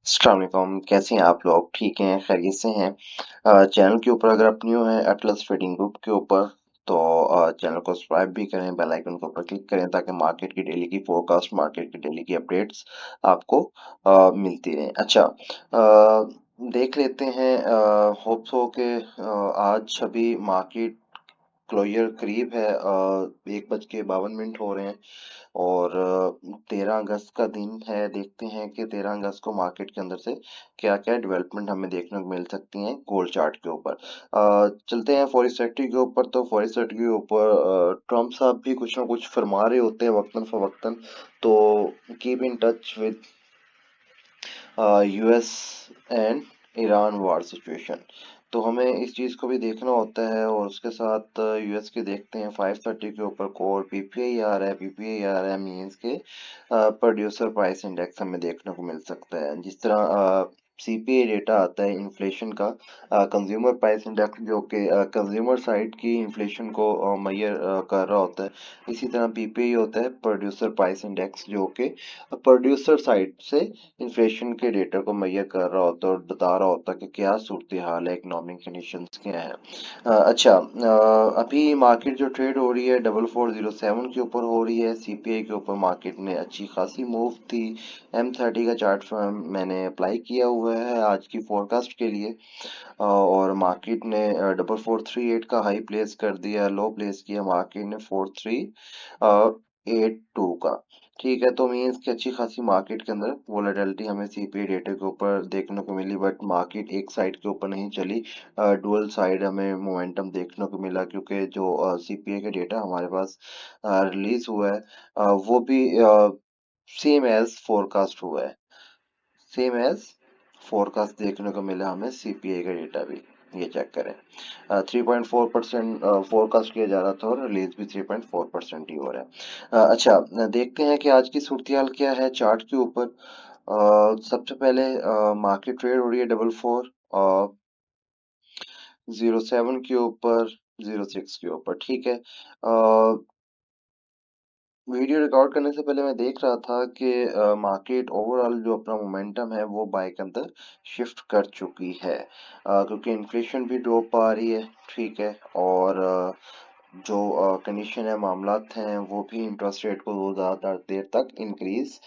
अस्सलाम वालेकुम, कैसे हैं आप लोग? ठीक हैं, खैरियत से हैं? चैनल के ऊपर अगर आप न्यू हैं एटलस ट्रेडिंग ग्रुप के ऊपर तो चैनल को सब्सक्राइब भी करें, बेल आइकन के ऊपर क्लिक करें ताकि मार्केट की डेली की फोरकास्ट, मार्केट की डेली की अपडेट्स आपको मिलती रहें। अच्छा, देख लेते हैं, होप सो के आज अभी मार्केट क्लोजर करीब है, 1:52 हो रहे हैं और 13 अगस्त का दिन है। देखते हैं कि 13 अगस्त को मार्केट के अंदर से क्या क्या डेवलपमेंट हमें देखने को मिल सकती हैं गोल्ड चार्ट के ऊपर। चलते हैं फॉरेक्स सेक्टर के ऊपर। तो फॉरेक्स सेक्टर के ऊपर ट्रम्प साहब भी कुछ ना कुछ फरमा रहे होते हैं वक्तन फवक्तन। तो keep in touch with US and Iran war situation. तो हमें इस चीज़ को भी देखना होता है और उसके साथ यूएस के देखते हैं 530 के ऊपर कोर पीपीआई आ रहा है। पीपीआई आ रहा है मीन्स के प्रोड्यूसर प्राइस इंडेक्स हमें देखने को मिल सकता है। जिस तरह सीपीआई डेटा आता है इन्फ्लेशन का, कंज्यूमर प्राइस इंडेक्स जो कि कंज्यूमर साइड की इन्फ्लेशन को मैयर कर रहा होता है। इसी तरह पीपीआई होता है प्रोड्यूसर प्राइस इंडेक्स जो कि प्रोड्यूसर साइड से इन्फ्लेशन के डेटा को मैयर कर रहा होता है और बता रहा होता है कि क्या सूरत हाल है, इकोनॉमिक कंडीशंस क्या है। अच्छा, अभी मार्केट जो ट्रेड हो रही है 4407 के ऊपर हो रही है। सीपीआई के ऊपर मार्केट ने अच्छी खासी मूव थी। M30 का चार्ट मैंने अप्लाई किया हुआ है आज की फोरकास्ट के लिए। और मार्केट ने 4438 का हाई प्लेस कर दिया, लो प्लेस किया मार्केट ने 4382 का। ठीक है, तो मीन्स कि अच्छी खासी मार्केट के अंदर वोलेटिलिटी हमें सीपीआई डेटा के ऊपर देखने को मिली, बट मार्केट एक साइड के ऊपर नहीं चली, डुअल साइड हमें मोमेंटम देखने को मिला क्योंकि जो सीपीआई का डेटा हमारे पास रिलीज हुआ है वो भी सेम एज फोरकास्ट हुआ है। सेम एज फोरकास्ट देखने को मिला हमें सीपीआई का डेटा भी। ये चेक करें, 3.4% फोरकास्ट किया जा रहा था और रिलीज भी 3.4% ही हो रहा है। अच्छा, देखते हैं कि आज की सूरत हाल क्या है चार्ट के ऊपर। सबसे पहले मार्केट ट्रेड हो रही है 4407 के ऊपर, 06 के ऊपर। ठीक है, वीडियो रिकॉर्ड करने से पहले मैं देख रहा था कि मार्केट ओवरऑल जो अपना मोमेंटम है वो बाय के अंदर शिफ्ट कर चुकी है, क्योंकि इन्फ्लेशन भी ड्रॉप आ रही है। ठीक है, और जो कंडीशन है, मामलात हैं, वो भी इंटरेस्ट रेट को वो ज़्यादा देर तक इंक्रीज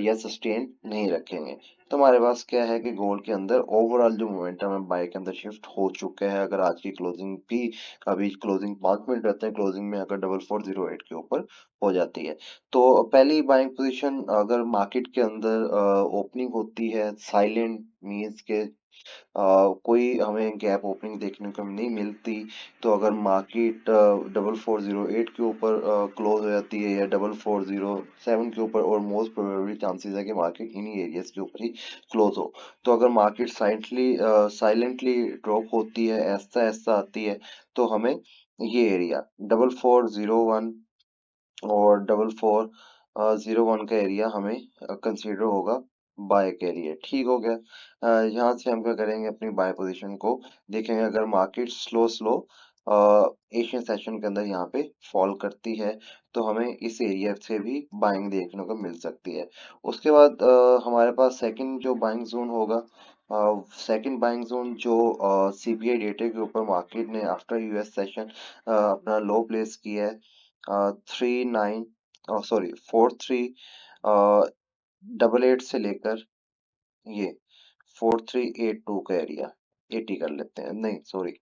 या सस्टेन नहीं रखेंगे। तो हमारे पास क्या है कि गोल्ड के अंदर ओवरऑल जो मोमेंटम है बाय के अंदर शिफ्ट हो चुका है। अगर आज की क्लोजिंग भी, अभी क्लोजिंग 5 मिनट रहते हैं, क्लोजिंग में अगर 4408 के ऊपर हो जाती है तो पहली बाइंग पोजीशन अगर मार्केट के अंदर ओपनिंग होती है साइलेंट मीन्स के कोई हमें गैप ओपनिंग देखने को नहीं मिलती, तो अगर मार्केट 4408 के ऊपर क्लोज हो जाती है या 4407 के ऊपर, और मोस्ट प्रोबेबली चांसेस है कि मार्केट इन्हीं एरियाज के ऊपर ही क्लोज हो। तो अगर मार्केट साइलेंटली ड्रॉप होती है, ऐसा ऐसा आती है, तो हमें ये एरिया 4401 और 4401 का एरिया हमें कंसीडर होगा बाय के लिए। ठीक हो गया, यहाँ से हम क्या करेंगे, अपनी बाय पोजीशन को देखेंगे। अगर market slow slow Asian session के अंदर यहाँ पे फॉल करती है तो हमें इस एरिया से भी बाइंग देखने को मिल सकती है। उसके बाद हमारे पास सेकंड जो बाइंग जोन होगा, सेकंड बाइंग जोन जो सीपीआई डेटा के ऊपर मार्केट ने आफ्टर यूएस सेशन अपना लो प्लेस किया है, 39 सॉरी 4388 से लेकर ये 4382 का एरिया, 80 कर लेते हैं, नहीं सॉरी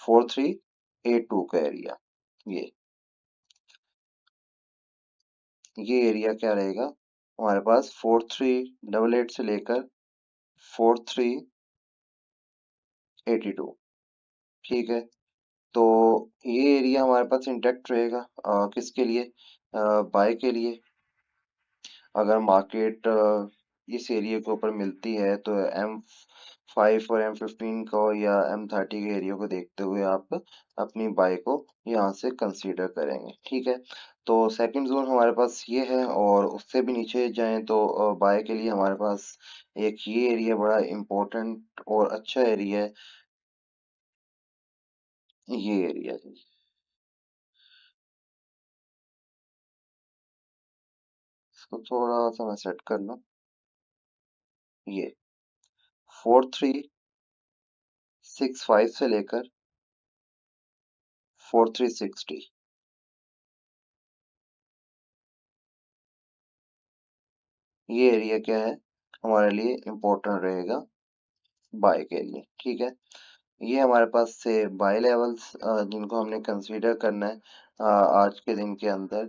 4382 का एरिया, ये ये एरिया क्या रहेगा हमारे पास, 4388 से लेकर 4382। ठीक है, तो ये एरिया हमारे पास इंटेक्ट रहेगा किसके लिए, बाय के लिए। अगर मार्केट इस एरिया के ऊपर मिलती है तो M5 और M15 को या M30 के एरिया को देखते हुए आप अपनी बाय को यहाँ से कंसीडर करेंगे। ठीक है, तो सेकंड जोन हमारे पास ये है, और उससे भी नीचे जाएं तो बाय के लिए हमारे पास एक ये एरिया बड़ा इम्पोर्टेंट और अच्छा एरिया है, ये एरिया। इसको थोड़ा सा मैं सेट कर लूँ, ये 4365 से लेकर 4360, ये एरिया क्या है हमारे लिए इम्पोर्टेंट रहेगा बाय के लिए। ठीक है, ये हमारे पास से बाय लेवल्स जिनको हमने कंसीडर करना है आज के दिन के अंदर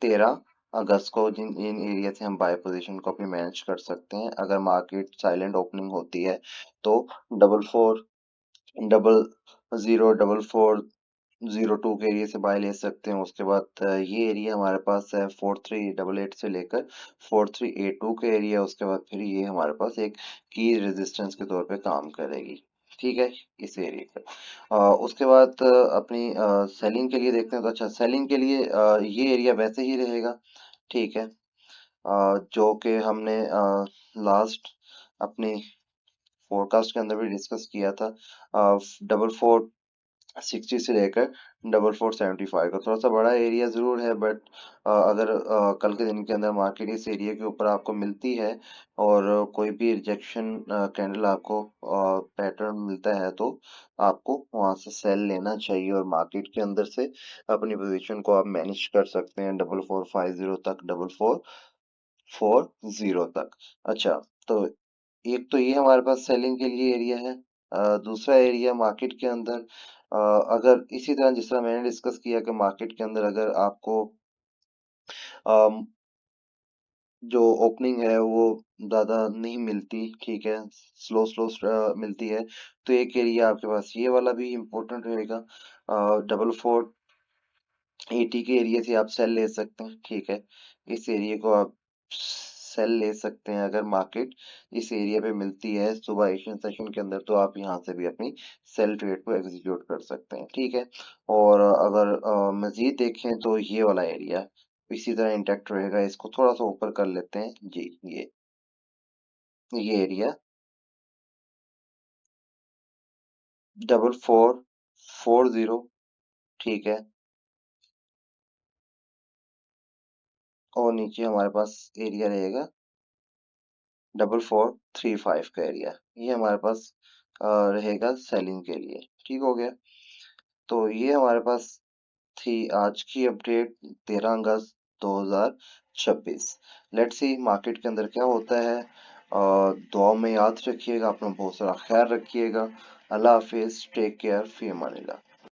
13 अगस्त को, जिन इन एरिया से हम बाय पोजीशन को अपनी मैनेज कर सकते हैं। अगर मार्केट साइलेंट ओपनिंग होती है तो 4400 के एरिया से बाय ले सकते हैं। उसके बाद ये एरिया हमारे पास है 4388 से लेकर 4382 के एरिया। उसके बाद फिर ये हमारे पास एक की रेजिस्टेंस के तौर पे काम करेगी। ठीक है, इस एरिया का उसके बाद अपनी सेलिंग के लिए देखते हैं। तो अच्छा, सेलिंग के लिए ये एरिया वैसे ही रहेगा। ठीक है, जो कि हमने लास्ट अपनी फोरकास्ट के अंदर भी डिस्कस किया था। 4460 से लेकर 4475 का थोड़ा सा बड़ा एरिया जरूर है, बट अगर कल के दिन के अंदर मार्केट इस एरिया के ऊपर आपको मिलती है और कोई भी रिजेक्शन कैंडल आपको पैटर्न मिलता है तो आपको वहां से सेल लेना चाहिए और मार्केट के अंदर से अपनी पोजीशन को आप मैनेज कर सकते हैं 4450 तक, 4440 तक। अच्छा, तो एक तो ये हमारे पास सेलिंग के लिए एरिया है। दूसरा एरिया मार्केट के अंदर अगर इसी तरह जिस तरह मैंने डिस्कस किया कि मार्केट के अंदर अगर आपको अम, जो ओपनिंग है वो ज्यादा नहीं मिलती, ठीक है, स्लो स्लो मिलती है, तो एक एरिया आपके पास ये वाला भी इम्पोर्टेंट रहेगा। 4480 के एरिया से आप सेल ले सकते हैं। ठीक है, इस एरिया को आप सेल ले सकते हैं। अगर मार्केट इस एरिया पे मिलती है सुबह एशियन सेशन के अंदर तो आप यहाँ से भी अपनी सेल ट्रेड को एग्जीक्यूट कर सकते हैं। ठीक है, और अगर मजीद देखें तो ये वाला एरिया इसी तरह इंटैक्ट रहेगा। इसको थोड़ा सा ऊपर कर लेते हैं जी। ये एरिया 4440, ठीक है, और नीचे हमारे पास एरिया रहेगा 4435 का एरिया। ये हमारे पास रहेगा सेलिंग के लिए। ठीक हो गया, तो ये हमारे पास थी आज की update 13 August 2026। Let's see market के अंदर क्या होता है। दुआ में याद रखिएगा, अपना बहुत सारा ख्याल रखिएगा। अल्लाह हाफिज, टेक केयर, फी अमानिल्लाह।